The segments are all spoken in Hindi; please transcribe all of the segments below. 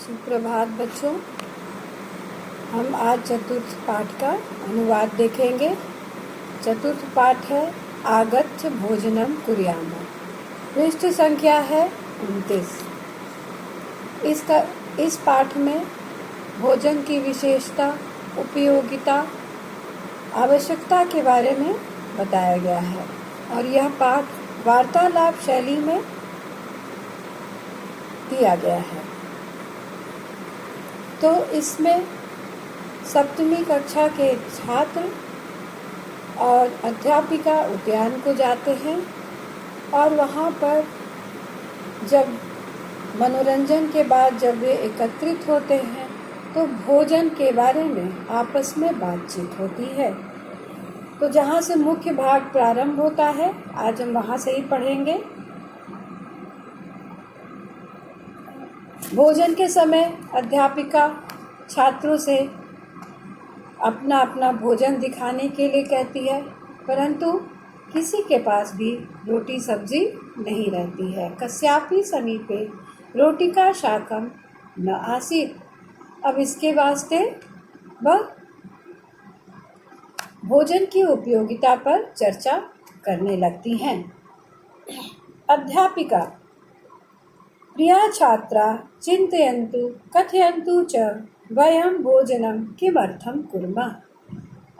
सुप्रभात बच्चों। हम आज चतुर्थ पाठ का अनुवाद देखेंगे। चतुर्थ पाठ है आगच्छ भोजनम कुर्यामः। पृष्ठ संख्या है 29। इस पाठ में भोजन की विशेषता, उपयोगिता, आवश्यकता के बारे में बताया गया है और यह पाठ वार्तालाप शैली में दिया गया है। तो इसमें सप्तमी कक्षा के छात्र और अध्यापिका उद्यान को जाते हैं और वहाँ पर जब मनोरंजन के बाद जब वे एकत्रित होते हैं तो भोजन के बारे में आपस में बातचीत होती है। तो जहाँ से मुख्य भाग प्रारंभ होता है, आज हम वहाँ से ही पढ़ेंगे। भोजन के समय अध्यापिका छात्रों से अपना अपना भोजन दिखाने के लिए कहती है, परंतु किसी के पास भी रोटी सब्जी नहीं रहती है। कस्यापि समीपे रोटिका शाकम न आसीत्। अब इसके वास्ते वह भोजन की उपयोगिता पर चर्चा करने लगती हैं। अध्यापिका: प्रिया छात्रा चिन्तयन्तु कथयन्तु च वयं भोजनं किमर्थं कुर्मः।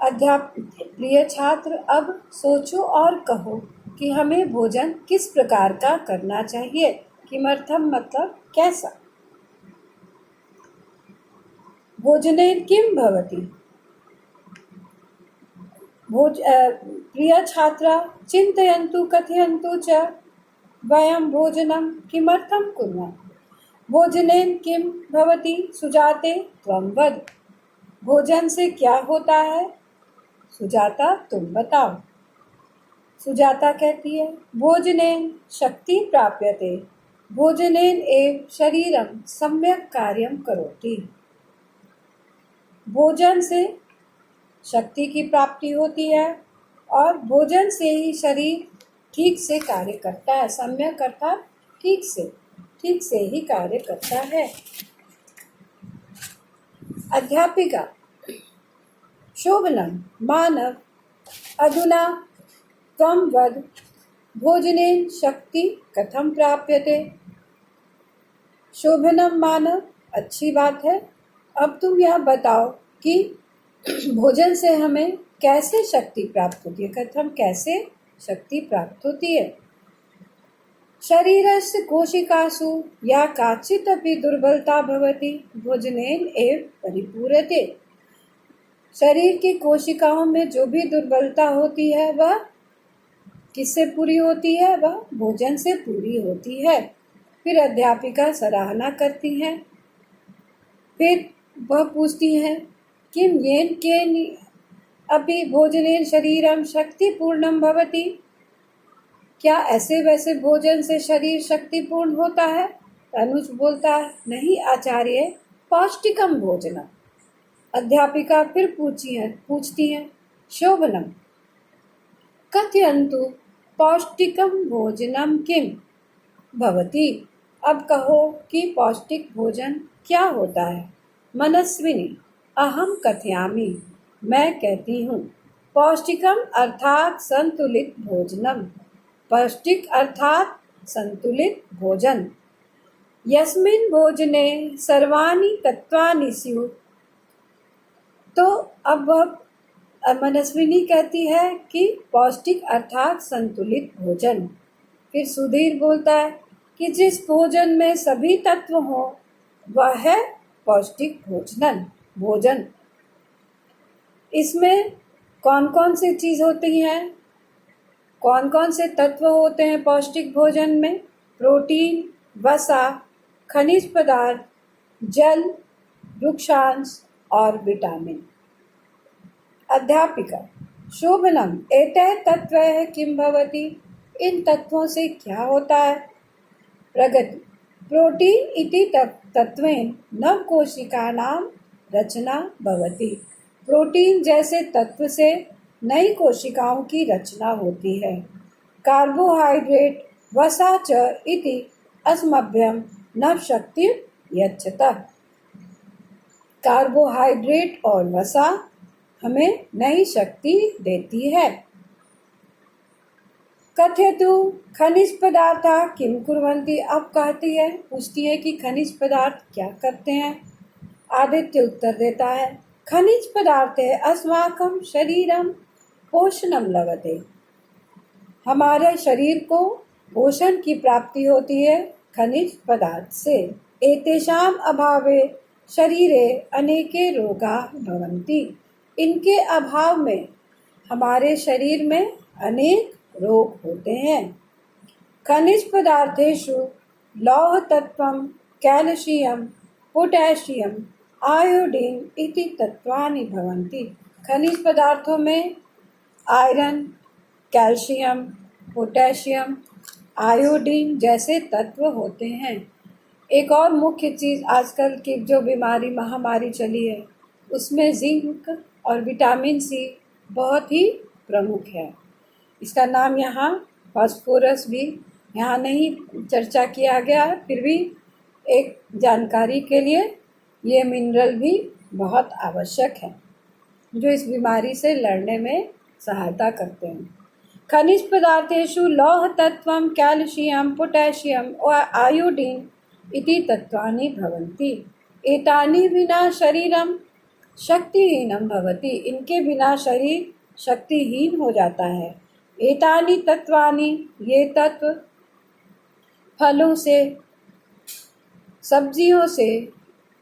प्रिय छात्र, अब सोचो और कहो कि हमें भोजन किस प्रकार का करना चाहिए। किमर्थम मतलब कैसा। भोजने किं भवति। प्रिय छात्रा चिन्तयन्तु कथयन्तु च वयं भोजनं किमर्थं कुर्मः। भोजनेन किं भवति सुजाते त्वं वद। भोजन से क्या होता है सुजाता, तुम बताओ। सुजाता कहती है, भोजनेन शक्ति प्राप्यते, भोजनेन एव शरीरं सम्यक् कार्यं करोति। भोजन से शक्ति की प्राप्ति होती है और भोजन से ही शरीर ठीक से कार्य करता है। सम्यक अर्थात ठीक से ही कार्य करता है। अध्यापिका: शोभनं मानव अधुना त्वं वद भोजनेन शक्ति कथं प्राप्यते। शोभनं मानव, अच्छी बात है। अब तुम यह बताओ कि भोजन से हमें कैसे शक्ति प्राप्त होती है। कथम, कैसे शक्ति प्राप्त होती है। शरीरस्य कोशिकासु या काचित् अपि दुर्बलता भवति भोजनेन एव परिपूर्यते। शरीर की कोशिकाओं में जो भी दुर्बलता होती है वह किससे पूरी होती है, वह भोजन से पूरी होती है। फिर अध्यापिका सराहना करती हैं। फिर वह पूछती हैं, किम येन केन अपि भोजनेन शरीरम शक्तिपूर्णं भवति। क्या ऐसे वैसे भोजन से शरीर शक्तिपूर्ण होता है। अनुज बोलता है, नहीं आचार्य, पौष्टिकम भोजनम। अध्यापिका फिर पूछती हैं, शोभनम कथयन्तु पौष्टिकम भोजनम किम भवति। अब कहो कि पौष्टिक भोजन क्या होता है। मनस्विनी: अहम कथयामि, मैं कहती हूँ। पौष्टिकम अर्थात संतुलित भोजनम। पौष्टिक अर्थात संतुलित भोजन। यस्मिन् भोजने सर्वाणि तत्वानि स्युः। तो अब मनस्विनी कहती है कि पौष्टिक अर्थात संतुलित भोजन। फिर सुधीर बोलता है कि जिस भोजन में सभी तत्व हो वह है पौष्टिक भोजन। इसमें कौन कौन सी चीज़ होती हैं, कौन कौन से तत्व होते हैं पौष्टिक भोजन में। प्रोटीन, वसा, खनिज पदार्थ, जल, वृक्षांश और विटामिन। अध्यापिका: शोभनम एतैः तत्वैः किं भवति। इन तत्वों से क्या होता है। प्रगति: प्रोटीन इति तत्वेन नवकोशिकानां रचना भवति। प्रोटीन जैसे तत्व से नई कोशिकाओं की रचना होती है। कार्बोहाइड्रेट वसा च इति अस्मभ्यं नवशक्ति यच्छतः। कार्बोहाइड्रेट और वसा हमें नई शक्ति देती है। कथयतु खनिज पदार्थ किम कुर्वन्ति। अब कहती है, पूछती है कि खनिज पदार्थ क्या करते हैं। आदित्य उत्तर देता है, खनिज पदार्थे अस्माकं शरीरं पोषणं लभते। हमारे शरीर को पोषण की प्राप्ति होती है खनिज पदार्थ से। एतेषाम् अभावे शरीरे अनेके रोगा भवन्ति। इनके अभाव में हमारे शरीर में अनेक रोग होते हैं। खनिज पदार्थेषु लौह तत्वं कैल्शियम पोटेशियम आयोडीन इति तत्वानि भवन्ति। खनिज पदार्थों में आयरन, कैल्शियम, पोटेशियम, आयोडीन जैसे तत्व होते हैं। एक और मुख्य चीज़ आजकल की जो बीमारी महामारी चली है, उसमें जिंक और विटामिन सी बहुत ही प्रमुख है। इसका नाम यहाँ फास्फोरस भी यहाँ नहीं चर्चा किया गया, फिर भी एक जानकारी के लिए ये मिनरल भी बहुत आवश्यक है, जो इस बीमारी से लड़ने में सहायता करते हैं। खनिज पदार्थेषु लौह तत्वं कैल्शियम पोटेशियम और आयोडीन इति तत्वानि भवन्ति। एतानि विना शरीरं शक्तिहीनं भवति। इनके बिना शरीर शक्तिहीन हो जाता है। एतानि तत्वानि, ये तत्व फलों से, सब्जियों से,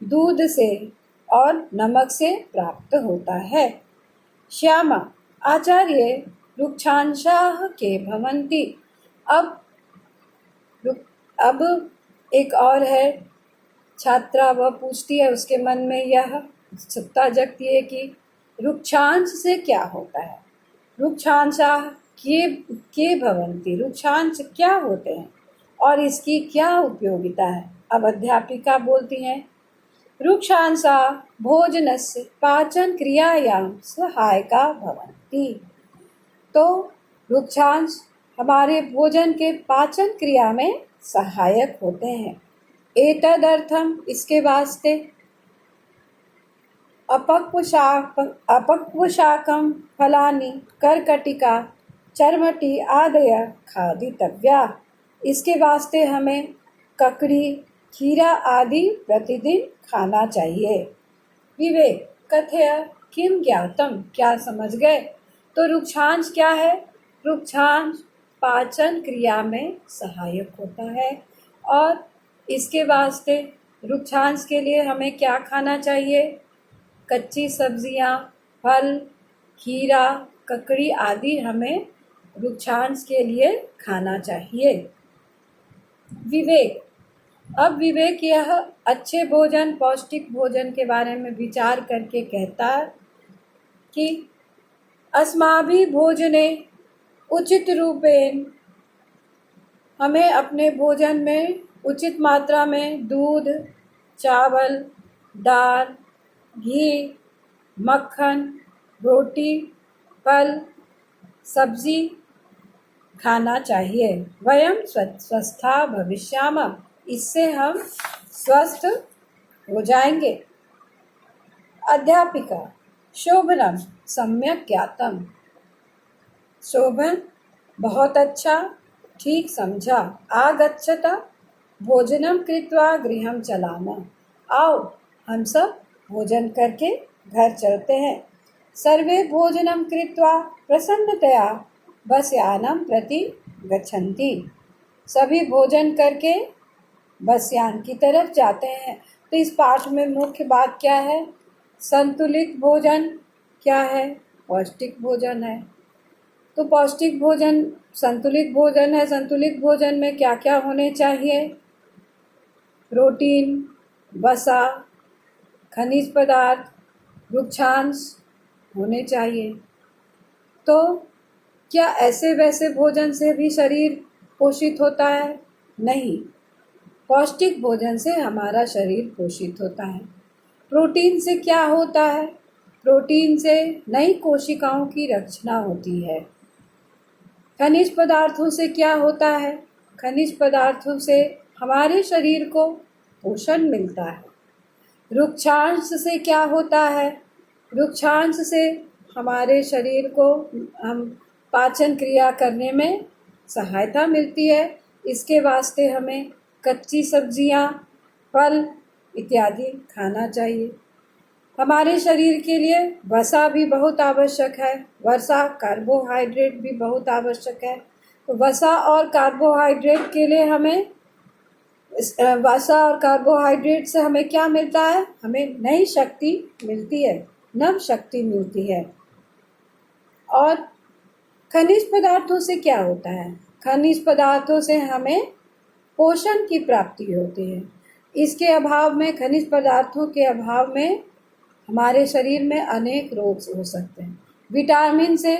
दूध से और नमक से प्राप्त होता है। श्यामा आचार्य रुक्षांशाः के भवन्ति। अब एक और है छात्रा, वह पूछती है, उसके मन में यह उत्सुकता जगती है कि रुक्षांश से क्या होता है। रुक्षांशाः के भवन्ति, रुक्षांश क्या होते हैं और इसकी क्या उपयोगिता है। अब अध्यापिका बोलती हैं, रुक्षांशा भोजनस्य पाचन क्रियायां सहायका भवन्ति। तो रुक्षांश हमारे भोजन के पाचन क्रिया में सहायक होते हैं। एतदर्थम, इसके वास्ते अपक्वशाकं फलानि कर्कटिका चर्मटी आदय खादितव्या। इसके वास्ते हमें ककड़ी खीरा आदि प्रतिदिन खाना चाहिए। विवेक कथय किम ज्ञातम, क्या समझ गए। तो रुक्षांश क्या है। रुक्षांश पाचन क्रिया में सहायक होता है और इसके वास्ते रुक्षांश के लिए हमें क्या खाना चाहिए। कच्ची सब्जियां, फल, खीरा, ककड़ी आदि हमें रुक्षांश के लिए खाना चाहिए। विवेक, अब विवेक यह अच्छे भोजन, पौष्टिक भोजन के बारे में विचार करके कहता है कि अस्माभिः भोजने उचित रूपेण, हमें अपने भोजन में उचित मात्रा में दूध, चावल, दाल, घी, मक्खन, रोटी, फल, सब्जी खाना चाहिए। वयम स्वस्था भविष्यामः, इससे हम स्वस्थ हो जाएंगे। अध्यापिका शोभनम सम्यक ज्ञातम। शोभन बहुत अच्छा, ठीक समझा। आगच्छता भोजनम कृत्वा गृहं चलामः। आओ हम सब भोजन करके घर चलते हैं। सर्वे भोजनं कृत्वा प्रसन्नतया बसयानं प्रति गच्छन्ति। सभी भोजन करके बसयान की तरफ जाते हैं। तो इस पाठ में मुख्य बात क्या है। संतुलित भोजन क्या है, पौष्टिक भोजन है। तो पौष्टिक भोजन संतुलित भोजन है। संतुलित भोजन में क्या क्या होने चाहिए। प्रोटीन, वसा, खनिज पदार्थ, रुक्षांश होने चाहिए। तो क्या ऐसे वैसे भोजन से भी शरीर पोषित होता है। नहीं, पौष्टिक भोजन से हमारा शरीर पोषित होता है। प्रोटीन से क्या होता है। प्रोटीन से नई कोशिकाओं की रचना होती है। खनिज पदार्थों से क्या होता है। खनिज पदार्थों से हमारे शरीर को पोषण मिलता है। वृक्षांश से क्या होता है? वृक्षांश से हमारे शरीर को हम पाचन क्रिया करने में सहायता मिलती है। इसके वास्ते हमें कच्ची सब्जियां, फल इत्यादि खाना चाहिए। हमारे शरीर के लिए वसा भी बहुत आवश्यक है। वसा कार्बोहाइड्रेट भी बहुत आवश्यक है। तो वसा और कार्बोहाइड्रेट के लिए हमें वसा और कार्बोहाइड्रेट से हमें क्या मिलता है? हमें नई शक्ति मिलती है, नव शक्ति मिलती है। और खनिज पदार्थों से क्या होता है? खनिज पदार्थों से हमें पोषण की प्राप्ति होती है। इसके अभाव में, खनिज पदार्थों के अभाव में हमारे शरीर में अनेक रोग हो सकते हैं। विटामिन से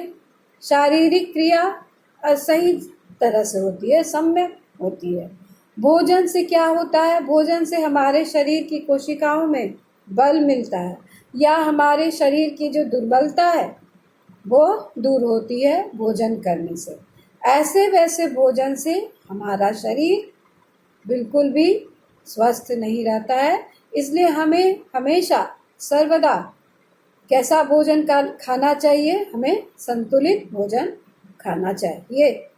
शारीरिक क्रिया सही तरह से होती है, सम्यक होती है। भोजन से क्या होता है? भोजन से हमारे शरीर की कोशिकाओं में बल मिलता है, या हमारे शरीर की जो दुर्बलता है वो दूर होती है भोजन करने से। ऐसे वैसे भोजन से हमारा शरीर बिल्कुल भी स्वस्थ नहीं रहता है। इसलिए हमें हमेशा सर्वदा कैसा भोजन खाना चाहिए? हमें संतुलित भोजन खाना चाहिए।